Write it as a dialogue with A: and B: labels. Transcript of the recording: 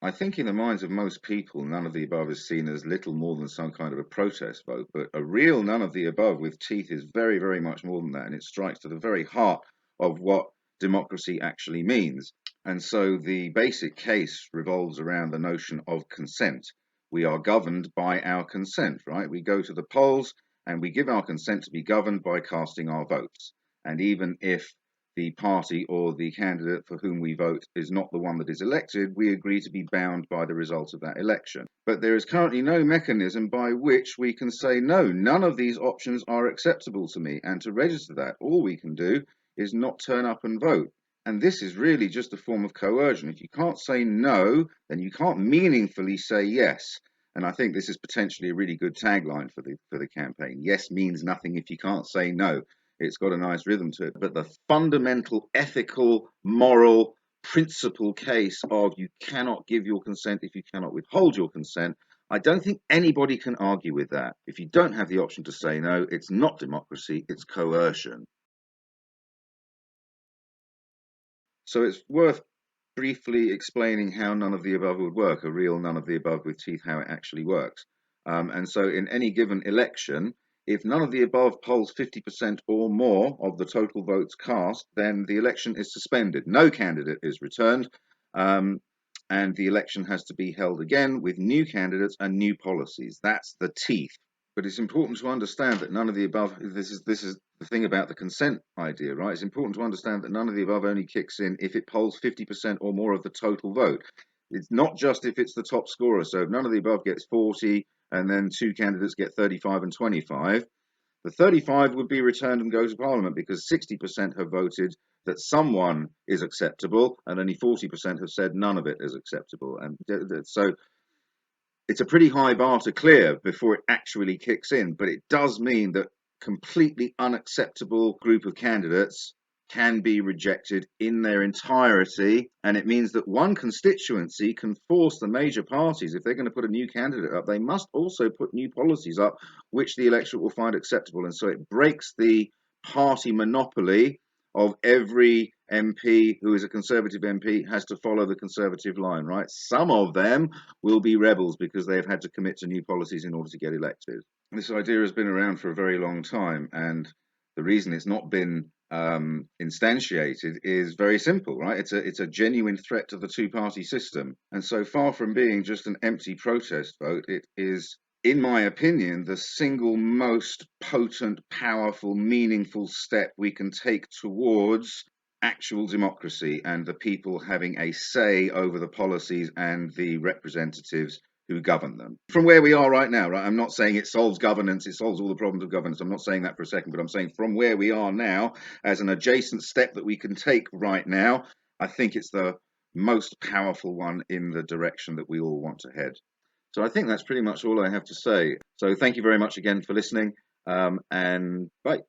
A: I think in the minds of most people, none of the above is seen as little more than some kind of a protest vote. But a real none of the above with teeth is very, very much more than that. And it strikes to the very heart of what democracy actually means. And so the basic case revolves around the notion of consent. We are governed by our consent, right? We go to the polls and we give our consent to be governed by casting our votes. And even if the party or the candidate for whom we vote is not the one that is elected, we agree to be bound by the result of that election. But there is currently no mechanism by which we can say, no, none of these options are acceptable to me. And to register that, all we can do is not turn up and vote. And this is really just a form of coercion. If you can't say no, then you can't meaningfully say yes. And I think this is potentially a really good tagline for the campaign. Yes means nothing if you can't say no. It's got a nice rhythm to it. But the fundamental ethical, moral, principle case of you cannot give your consent if you cannot withhold your consent, I don't think anybody can argue with that. If you don't have the option to say no, it's not democracy, it's coercion. So it's worth briefly explaining how none of the above would work, a real none of the above with teeth, how it actually works. And so in any given election, if none of the above polls 50% or more of the total votes cast, then the election is suspended. No candidate is returned, um, and the election has to be held again with new candidates and new policies. That's the teeth. But it's important to understand that none of the above, this is the thing about the consent idea, right? It's important to understand that none of the above only kicks in if it polls 50% or more of the total vote. It's not just if it's the top scorer. So if none of the above gets 40 and then two candidates get 35 and 25, the 35 would be returned and go to Parliament because 60% have voted that someone is acceptable and only 40% have said none of it is acceptable. And so it's a pretty high bar to clear before it actually kicks in, but it does mean that completely unacceptable group of candidates can be rejected in their entirety, and it means that one constituency can force the major parties, if they're going to put a new candidate up, they must also put new policies up which the electorate will find acceptable. And so it breaks the party monopoly of every MP who is a Conservative MP has to follow the Conservative line, right? Some of them will be rebels because they have had to commit to new policies in order to get elected. This idea has been around for a very long time, and the reason it's not been instantiated is very simple, right? It's a genuine threat to the two-party system, and so far from being just an empty protest vote, it is, in my opinion, the single most potent, powerful, meaningful step we can take towards actual democracy and the people having a say over the policies and the representatives who govern them. From where we are right now, right? I'm not saying it solves governance, it solves all the problems of governance. I'm not saying that for a second, but I'm saying from where we are now, as an adjacent step that we can take right now, I think it's the most powerful one in the direction that we all want to head. So I think that's pretty much all I have to say. So thank you very much again for listening, and bye.